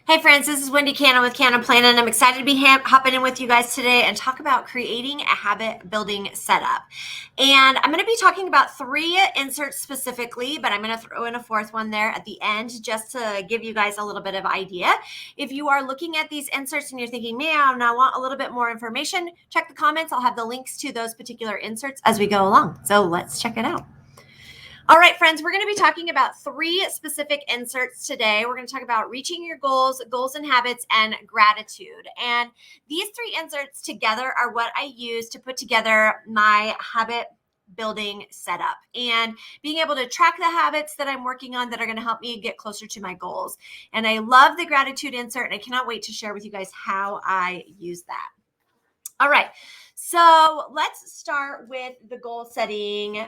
Hey friends, this is Wendy Cannin with Cannin Plannin. I'm excited to be hopping in with you guys today and talk about creating a habit building setup. And I'm going to be talking about 3 inserts specifically, but I'm going to throw in a 4th one there at the end just to give you guys a little bit of idea. If you are looking at these inserts and you're thinking, man, I want a little bit more information, check the comments. I'll have the links to those particular inserts as we go along. So let's check it out. All right, friends, we're going to be talking about 3 specific inserts today. We're going to talk about reaching your goals, goals and habits, and gratitude. And these 3 inserts together are what I use to put together my habit building setup and being able to track the habits that I'm working on that are going to help me get closer to my goals. And I love the gratitude insert, and I cannot wait to share with you guys how I use that. All right, so let's start with the goal setting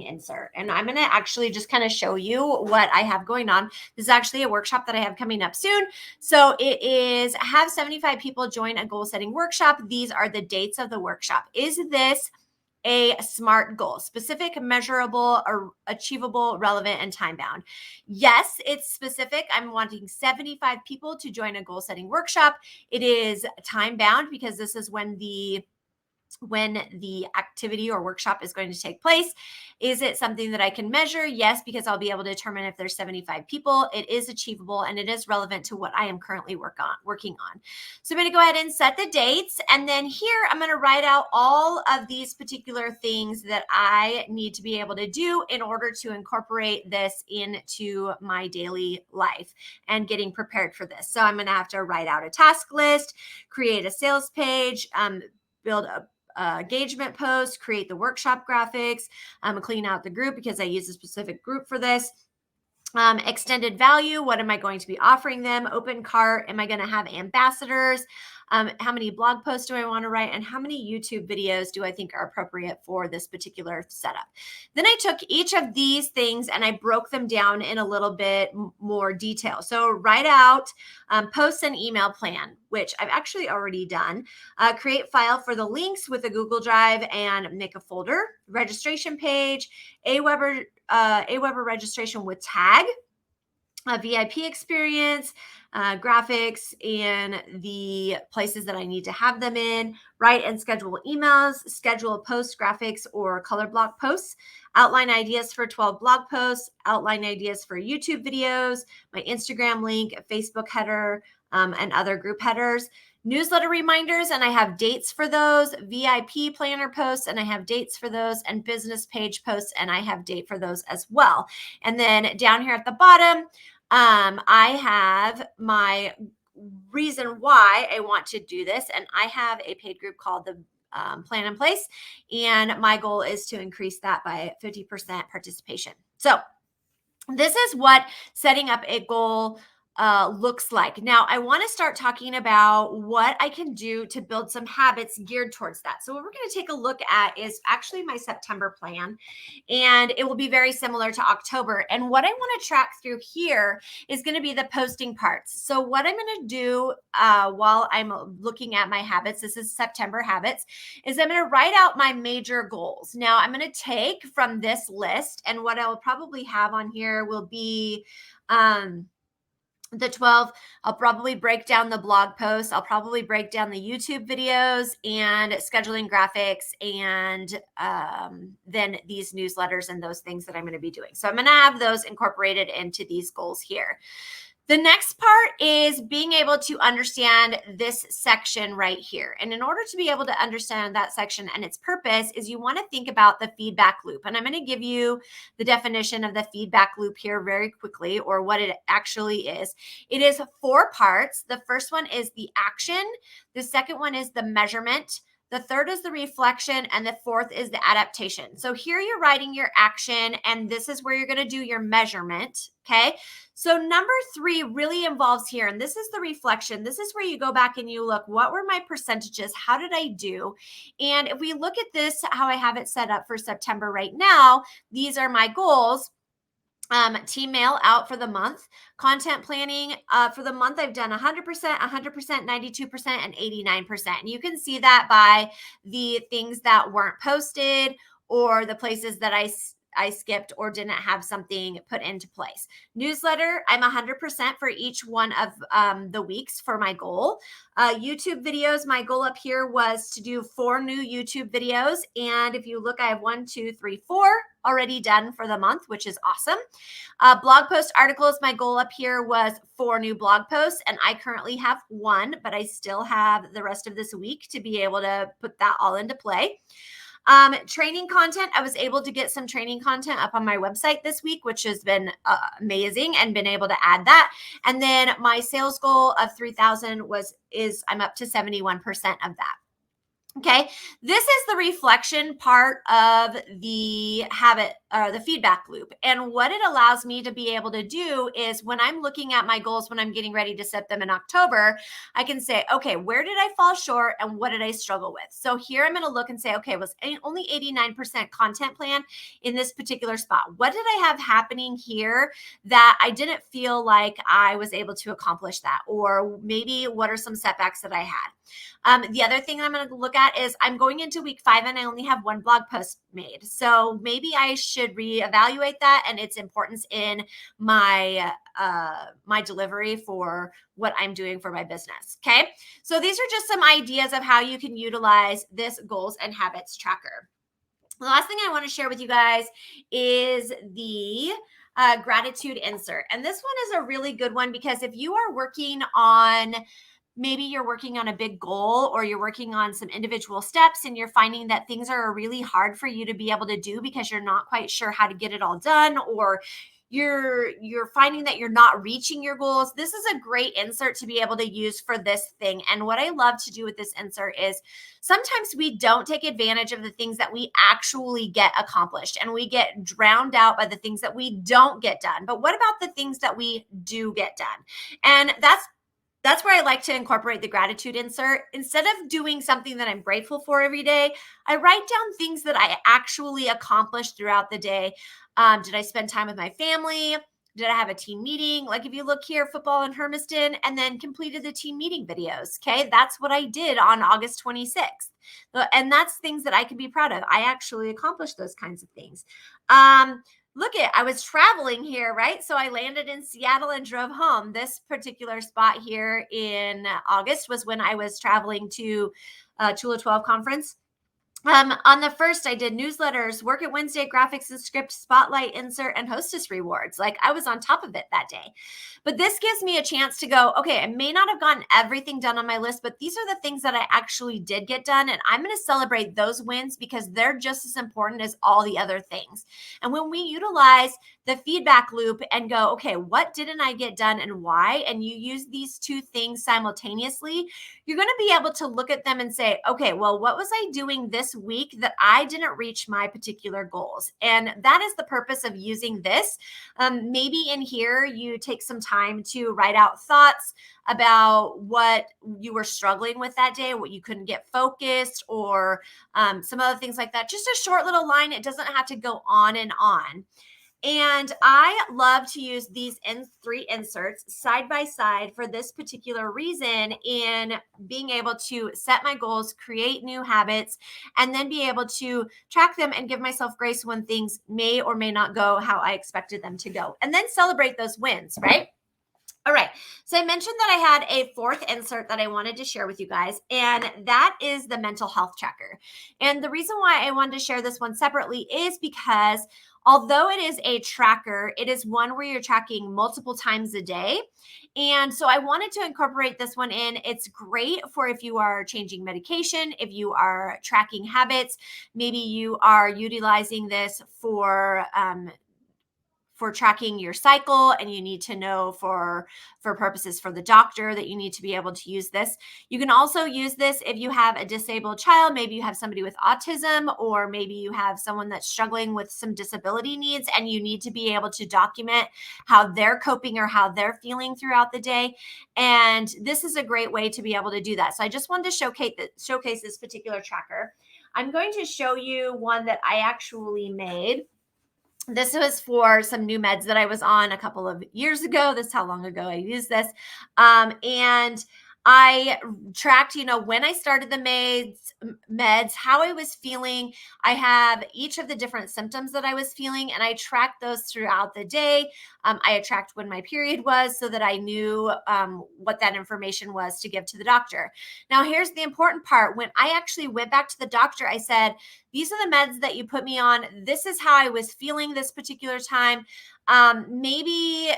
insert. And I'm going to actually just kind of show you what I have going on. This is actually a workshop that I have coming up soon. So it is have 75 people join a goal setting workshop. These are the dates of the workshop. Is this a SMART goal? Specific, measurable, or achievable, relevant, and time bound? Yes, it's specific. I'm wanting 75 people to join a goal setting workshop. It is time bound because this is when the activity or workshop is going to take place. Is it something that I can measure? Yes, because I'll be able to determine if there's 75 people. It is achievable and it is relevant to what I am currently working on. So I'm going to go ahead and set the dates. And then here I'm going to write out all of these particular things that I need to be able to do in order to incorporate this into my daily life and getting prepared for this. So I'm going to have to write out a task list, create a sales page, build a engagement post, create the workshop graphics, clean out the group because I use a specific group for this. Extended value, what am I going to be offering them? Open cart, am I going to have ambassadors? How many blog posts do I want to write? And how many YouTube videos do I think are appropriate for this particular setup? Then I took each of these things and I broke them down in a little bit more detail. So write out post and email plan, which I've actually already done. Create file for the links with a Google Drive and make a folder. Registration page, Aweber registration with tag, a VIP experience, graphics, and the places that I need to have them in, write and schedule emails, schedule post graphics or color block posts, outline ideas for 12 blog posts, outline ideas for YouTube videos, my Instagram link, Facebook header, and other group headers. Newsletter reminders, and I have dates for those, VIP planner posts, and I have dates for those, and business page posts, and I have date for those as well. And then down here at the bottom, I have my reason why I want to do this, and I have a paid group called the Plan in Place, and my goal is to increase that by 50% participation. So this is what setting up a goal looks like. Now, I want to start talking about what I can do to build some habits geared towards that. So what we're going to take a look at is actually my September plan, and it will be very similar to October. And what I want to track through here is going to be the posting parts. So what I'm going to do while I'm looking at my habits, this is September habits, is I'm going to write out my major goals. Now, I'm going to take from this list, and what I will probably have on here will be the 12. I'll probably break down the blog posts. I'll probably break down the YouTube videos and scheduling graphics, and then these newsletters and those things that I'm going to be doing. So I'm going to have those incorporated into these goals here. The next part is being able to understand this section right here. And in order to be able to understand that section and its purpose is you want to think about the feedback loop. And I'm going to give you the definition of the feedback loop here very quickly, or what it actually is. It is 4 parts. The first one is the action. The second one is the measurement. The third is the reflection, and the 4th is the adaptation. So here you're writing your action, and this is where you're going to do your measurement, okay? So number 3 really involves here, and this is the reflection. This is where you go back and you look, what were my percentages? How did I do? And if we look at this, how I have it set up for September right now, these are my goals. Team mail out for the month. Content planning for the month, I've done 100%, 100%, 92%, and 89%. And you can see that by the things that weren't posted or the places that I I skipped or didn't have something put into place. Newsletter, I'm 100% for each one of the weeks for my goal. YouTube videos, my goal up here was to do 4 new YouTube videos. And if you look, I have 1, 2, 3, 4 already done for the month, which is awesome. Blog post articles, my goal up here was 4 new blog posts, and I currently have 1, but I still have the rest of this week to be able to put that all into play. Training content, I was able to get some training content up on my website this week, which has been amazing, and been able to add that. And then my sales goal of 3,000 I'm up to 71% of that. Okay, this is the reflection part of the habit or the feedback loop. And what it allows me to be able to do is when I'm looking at my goals, when I'm getting ready to set them in October, I can say, okay, where did I fall short and what did I struggle with? So here I'm going to look and say, okay, was only 89% content plan in this particular spot. What did I have happening here that I didn't feel like I was able to accomplish that? Or maybe what are some setbacks that I had? The other thing I'm going to look at is I'm going into week 5 and I only have 1 blog post made. So maybe I should reevaluate that and its importance in my my delivery for what I'm doing for my business. Okay. So these are just some ideas of how you can utilize this goals and habits tracker. The last thing I want to share with you guys is the gratitude insert. And this one is a really good one because if you are working on maybe you're working on a big goal or you're working on some individual steps and you're finding that things are really hard for you to be able to do because you're not quite sure how to get it all done, or you're finding that you're not reaching your goals, this is a great insert to be able to use for this thing. And what I love to do with this insert is sometimes we don't take advantage of the things that we actually get accomplished, and we get drowned out by the things that we don't get done. But what about the things that we do get done? And that's where I like to incorporate the gratitude insert. Instead of doing something that I'm grateful for every day, I write down things that I actually accomplished throughout the day. Did I spend time with my family? Did I have a team meeting? Like if you look here, football in Hermiston, and then completed the team meeting videos. Okay, that's what I did on August 26th. And that's things that I can be proud of. I actually accomplished those kinds of things. Look at, I was traveling here, right? So I landed in Seattle and drove home. This particular spot here in August was when I was traveling to Chula 12 conference. On the 1st, I did newsletters, work at Wednesday, graphics and script, spotlight, insert, and hostess rewards. Like I was on top of it that day. But this gives me a chance to go, okay, I may not have gotten everything done on my list, but these are the things that I actually did get done. And I'm going to celebrate those wins because they're just as important as all the other things. And when we utilize the feedback loop and go, okay, what didn't I get done and why? And you use these 2 things simultaneously, you're going to be able to look at them and say, okay, well, what was I doing this week that I didn't reach my particular goals? And that is the purpose of using this. Maybe in here, you take some time to write out thoughts about what you were struggling with that day, what you couldn't get focused, or some other things like that. Just a short little line. It doesn't have to go on and on. And I love to use these 3 inserts side by side for this particular reason, in being able to set my goals, create new habits, and then be able to track them and give myself grace when things may or may not go how I expected them to go, and then celebrate those wins, right? All right. So I mentioned that I had a 4th insert that I wanted to share with you guys, and that is the mental health tracker. And the reason why I wanted to share this one separately is because although it is a tracker, it is one where you're tracking multiple times a day. And so I wanted to incorporate this one in. It's great for if you are changing medication, if you are tracking habits, maybe you are utilizing this for tracking your cycle, and you need to know for purposes for the doctor that you need to be able to use this. You can also use this if you have a disabled child, maybe you have somebody with autism, or maybe you have someone that's struggling with some disability needs and you need to be able to document how they're coping or how they're feeling throughout the day. And this is a great way to be able to do that. So I just wanted to showcase this particular tracker. I'm going to show you one that I actually made. This was for some new meds that I was on a couple of years ago. This is how long ago I used this. And I tracked, when I started the meds, how I was feeling. I have each of the different symptoms that I was feeling, and I tracked those throughout the day. I tracked when my period was so that I knew what that information was to give to the doctor. Now, here's the important part. When I actually went back to the doctor, I said, these are the meds that you put me on. This is how I was feeling this particular time. Maybe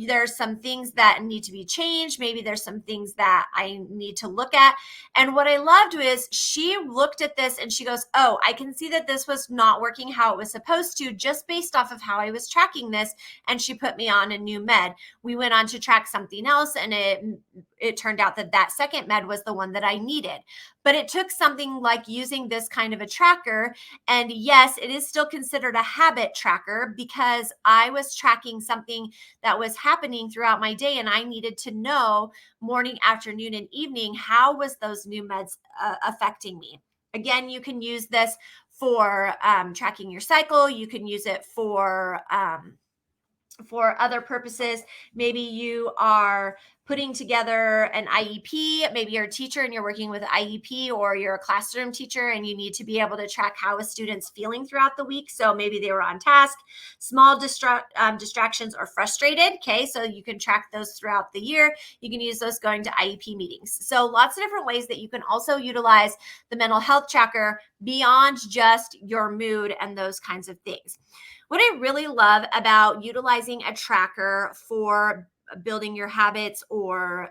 there's some things that need to be changed. Maybe there's some things that I need to look at. And what I loved was she looked at this and she goes, oh, I can see that this was not working how it was supposed to just based off of how I was tracking this. And she put me on a new med. We went on to track something else, and it turned out that that second med was the one that I needed. But it took something like using this kind of a tracker. And yes, it is still considered a habit tracker because I was tracking something that was happening throughout my day, and I needed to know morning, afternoon, and evening, how was those new meds affecting me. Again, you can use this for tracking your cycle. You can use it for other purposes. Maybe you are putting together an IEP. Maybe you're a teacher and you're working with IEP, or you're a classroom teacher and you need to be able to track how a student's feeling throughout the week. So maybe they were on task, small distractions, or frustrated. Okay, so you can track those throughout the year. You can use those going to IEP meetings. So lots of different ways that you can also utilize the mental health tracker beyond just your mood and those kinds of things. What I really love about utilizing a tracker for building your habits or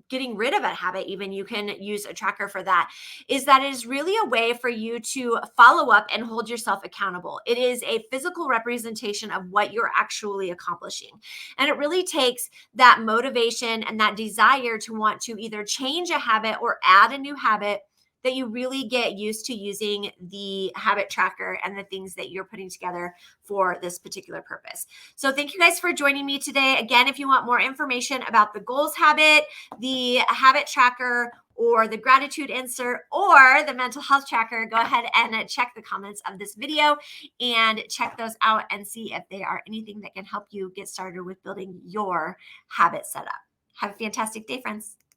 getting rid of a habit, even you can use a tracker for that, is that it is really a way for you to follow up and hold yourself accountable. It is a physical representation of what you're actually accomplishing. And it really takes that motivation and that desire to want to either change a habit or add a new habit, that you really get used to using the habit tracker and the things that you're putting together for this particular purpose. So thank you guys for joining me today. Again, if you want more information about the goals habit, the habit tracker, or the gratitude insert, or the mental health tracker, go ahead and check the comments of this video and check those out and see if they are anything that can help you get started with building your habit setup. Have a fantastic day, friends.